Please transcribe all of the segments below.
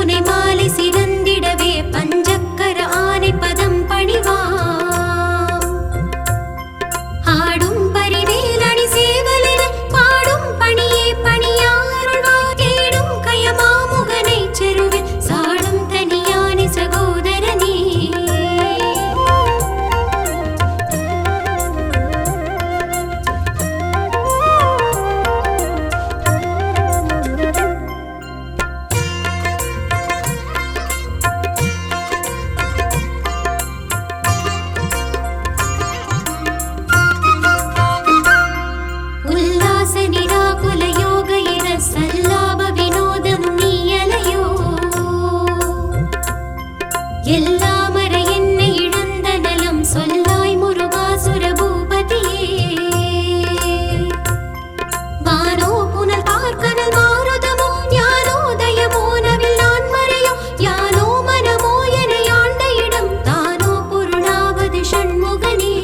புனை மாலை சிறந்திடவே பஞ்சக்கர ஆனை பதம் பணிவாம் ஆடும் பரிவேலணி சேவலில் பாடும் பணியே பணியாருள்வார் தேடும் கயமாமுகனை செருவில் சாடும் தனியானி சகோதரனே எல்லாமற என்னை இழந்த நலம் சொல்லாய் முருகாசுர பூபதியே வானோ புனல் பார்க்கனல் மாருதமோ ஞானோதயமோ நவில் நான் மறையோ யானோ மனமோ என ஆண்ட இடம் தானோ பொருளாவது ஷண்முகனே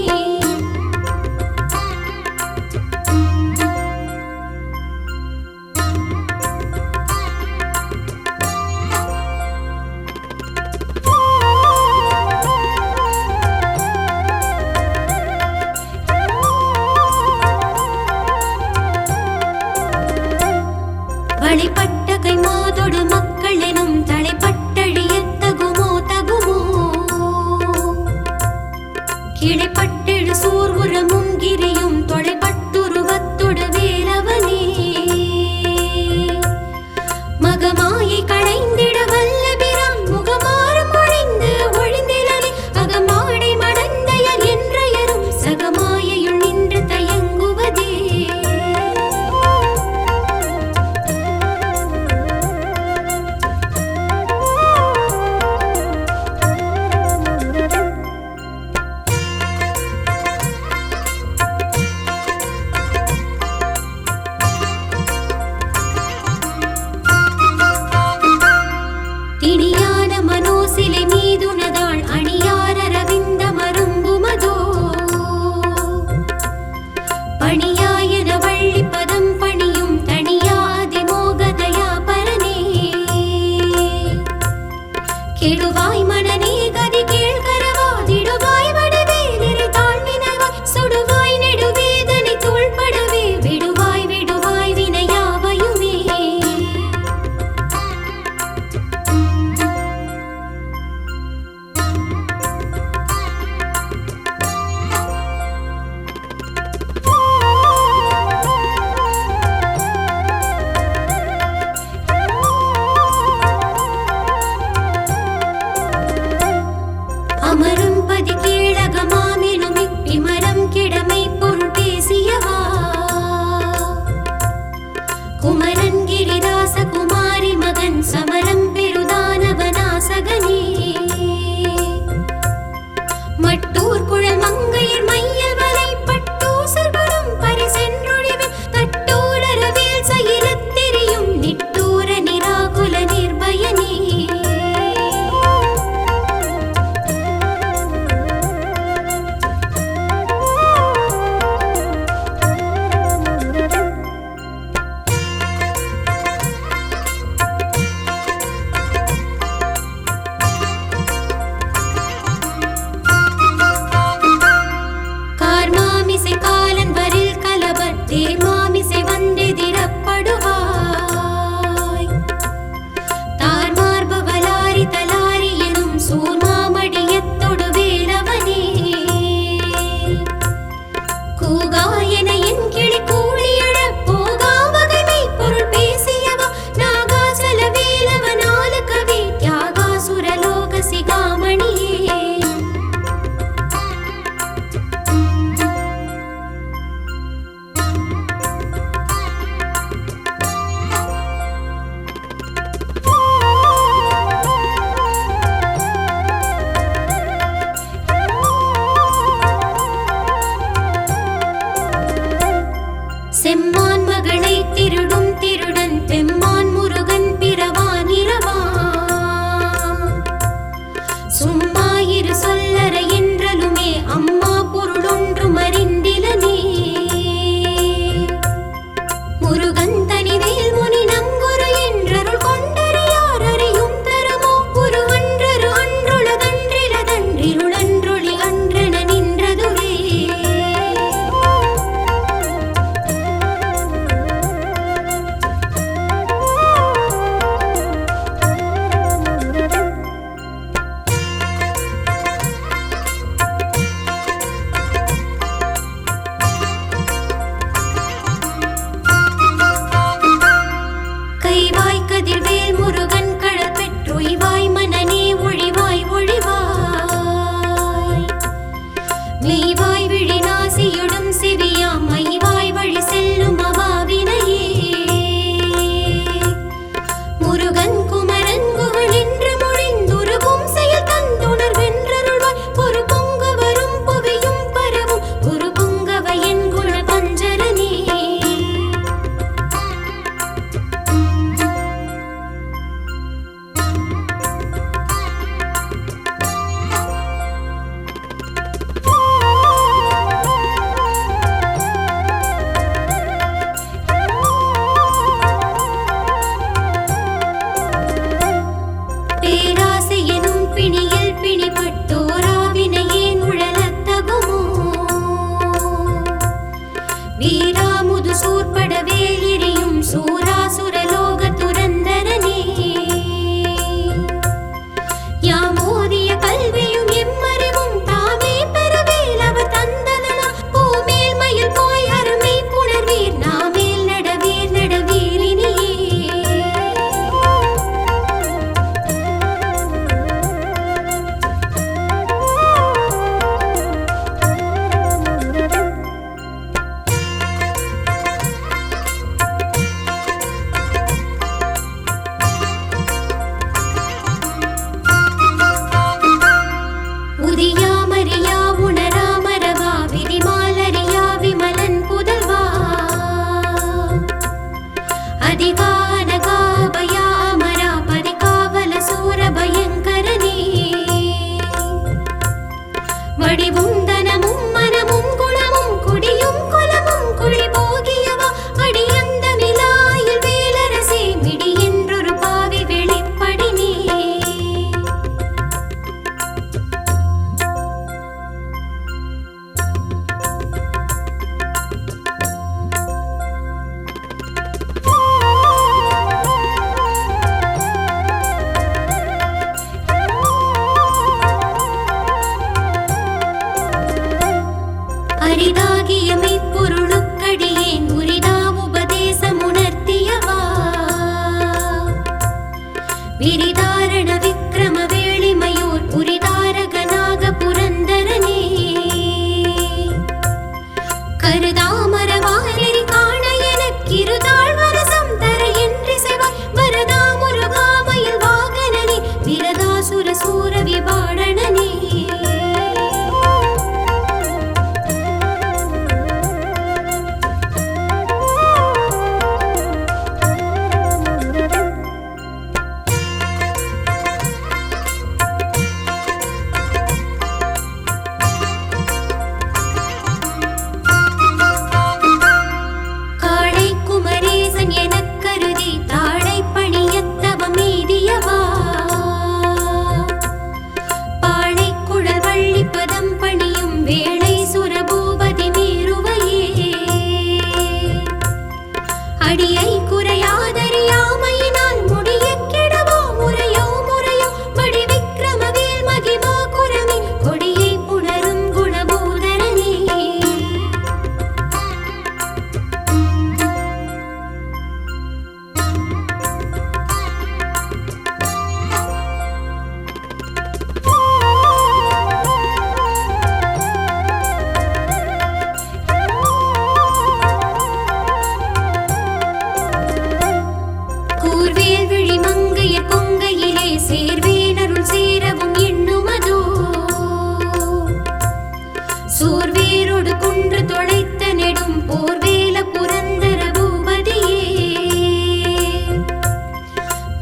வழிபட்ட கை மாதொடு மக்கள் எனும் தலைப்பட்டழியத் தகுமோ தகுமோ கிடைப்பட்டெழு சூர்வுரமும் கிரியும் தொலைப்பட்டுருவத்தொடு வேலவனே மகமாயை களைந்திட வல்ல பிரான் முகமாறும் ஒழிந்து ஒழிந்திலனே அகமாடை மடந்தையல் என்றயரும் சகமாயையுள் நின்று தயங்குவதே திணியான மனோசிலை மீதுனதாள் அணியார ரவிந்த மரும்புமதோ பணியாயன வள்ளி பதம் பணியும் தனியாதி மோகதயா பரனே கெடுவாய் மனநே கதி கேள்கரவாதிடுவாய் வடிவேலிரை தாழ்வினவாய் சுடுவாய் நெடுவேதனை தோள்படவே விடுவாய் விடுவாய் வினையாவையுமே பிணியில் பிணிப்பட்டோராவினையே உழலத்தகுமோ வீராமுது சூர்பட வேலிரியும் சூராசுரலோக துரந்தரனே யாமோதிய கல்வியும் எம்மறிவும் தாமே பெறவேல் அவர் தந்ததனா பூமேல் மயில் போய் அருமை புணர்வீர் நாமேல் நடவீர் நடவீரினியே உதியாமறியா உணராமரவா விரிமாலறியா விமலன் புதல்வா அதிகானகாபயா அமரா பதிகாவல சூர பயங்கரனே வடிவும் தனமும் மனமும் குணமும் குடியும் குலமும் குழி போகியவா அடியந்த விலாயில் வேலரசே மிடி என்றொரு பாவி வெளிப்படினே அரிதாகிய மெய்ப்பொருளுக்கடியேன் உரிதா உபதேசமுணர்த்தியவா விரிதாரண விக்ரம வேளிமையோர் புரிதாரகனாக புரந்தரனே கருதாமரவாரில் காண எனக்கிருதாள் வரசம் தர என்றிசைவாய் வரதா முருகாமயில் வாகனனே விரதாசுர சூர விபாடனனே காளை குமரேசன் எனக் கருதி தாழை பணியத்தவம் எய்தியவா பாளை குழல் வள்ளி பதம் பணியும் வேளை சுரபூபதி மீறுவையே அடியை குறையாதறியாமையினால் முடிய கெடவோ முறையோ முறையோ வடி விக்ரமவேல் மகிமா குரமின் கொடியை புணரும் குணபூதரனே கூர்வேல் விழி மங்கையர் கொங்கையிலே சேர்வேனருள் சேரவும் எண்ணுமதோ சோர்வேரோடு குன்று தொலைத்த நெடும் போர்வேல புரந்தர பூபதியே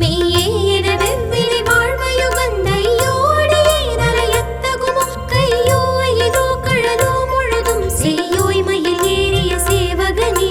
மெய்யே என வெவ்விலை வாழ்வயுகந்தையோடியே நலையத்தகுமோ கையோ அயிலோ கழலோ முழுதும் செய்யோய் மயில் ஏறிய சேவகனே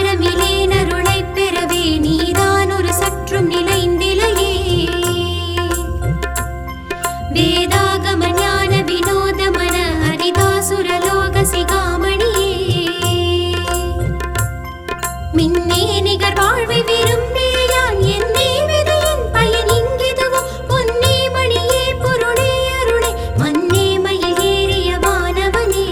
ஆதாரமிலேனருளைப் பெறவே நீதான் ஒரு சற்றும் நிலைந்திலையே வேதாகம ஞான வினோதமன ஹரிதாசுரலோக சிகாமணியே மின்னே நிகர் வாழ்வை விரும்பிய யான் என்னே விதையின் பயன் இங்கிதுவோ பொன்னே மணியே பொருளே அருளே மன்னே மயில் ஏறிய வானவனே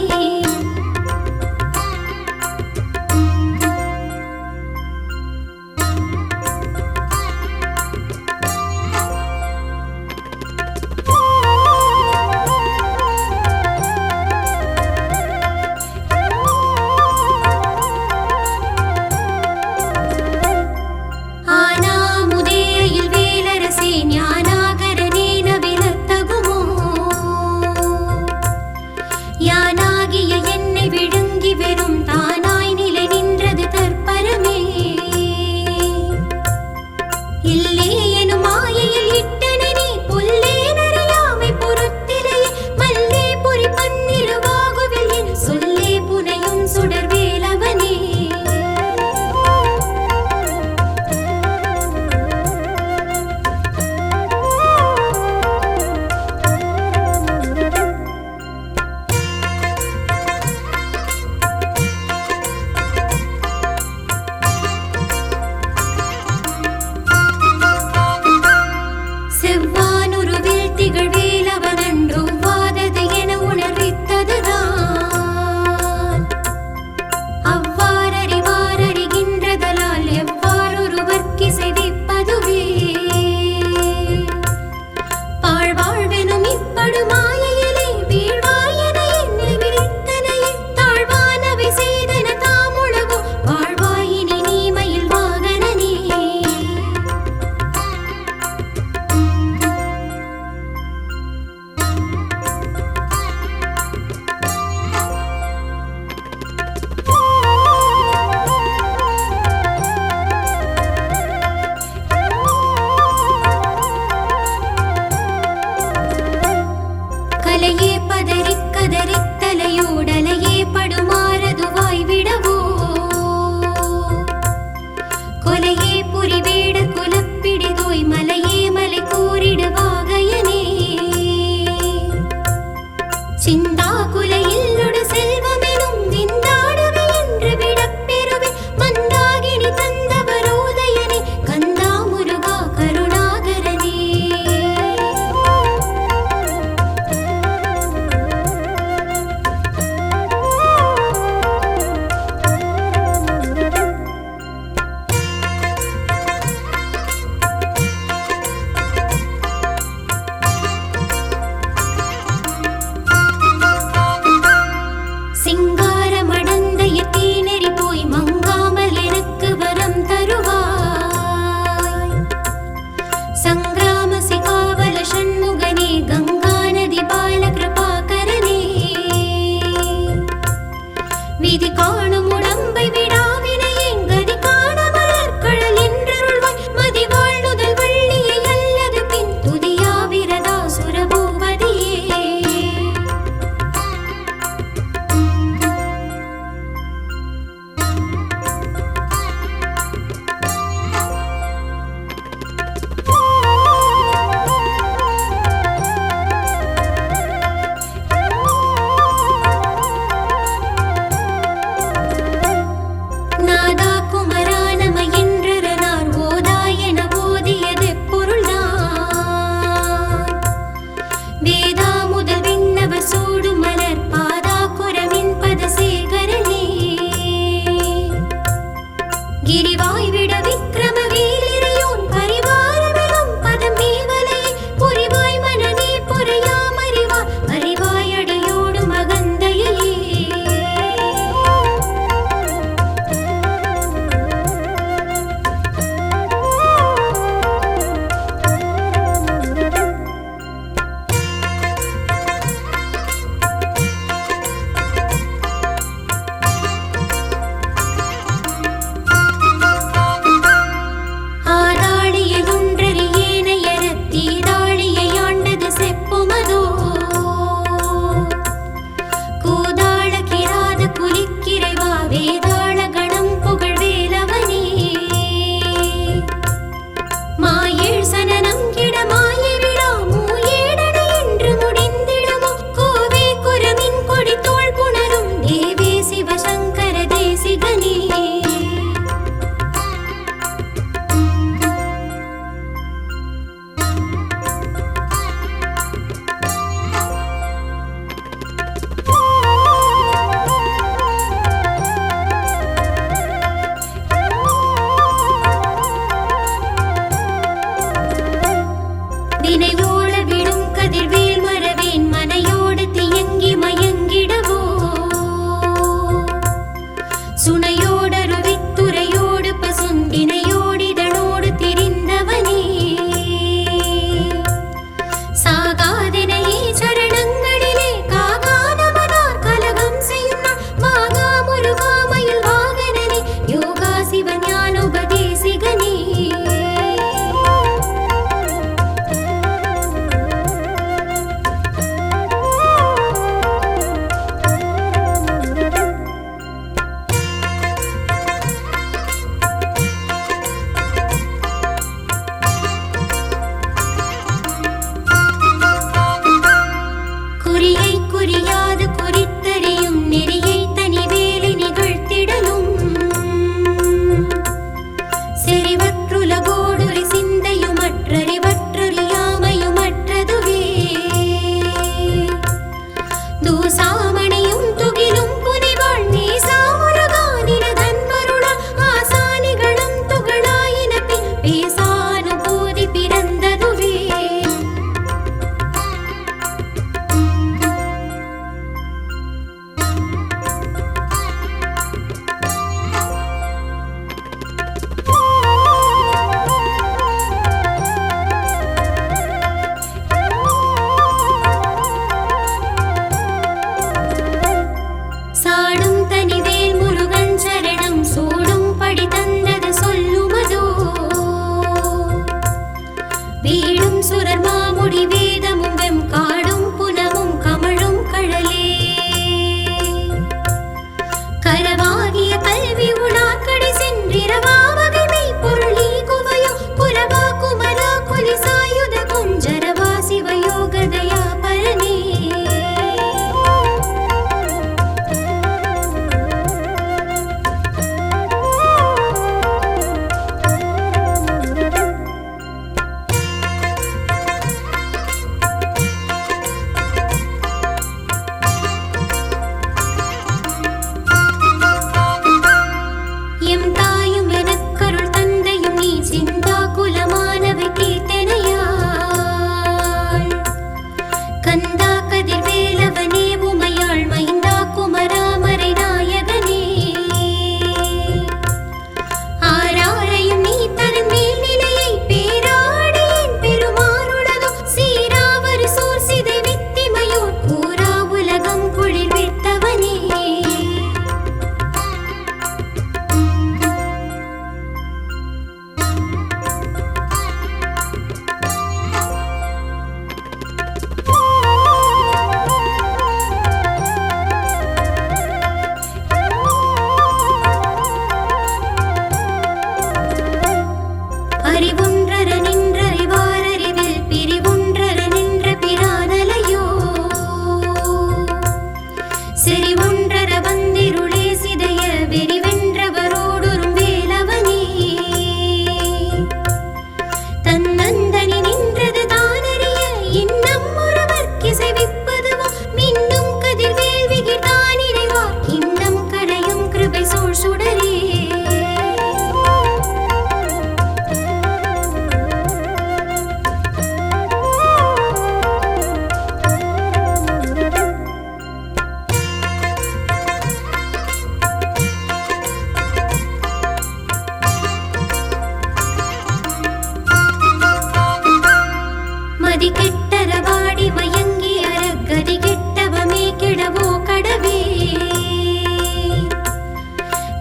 கிரிவாய் விட விக்ரம வேலிரையோன் பரிவாரமெனும் பதம் மேவலையை புரிவாய் மனநே புரையாம் அறிவாய் அறிவாய் அடையோடு மகந்தையே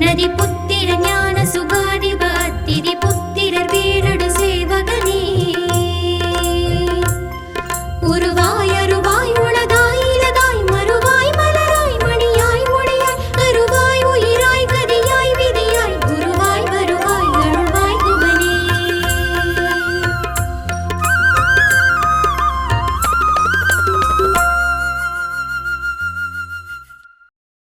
நதி புத்திர ஞான சுகா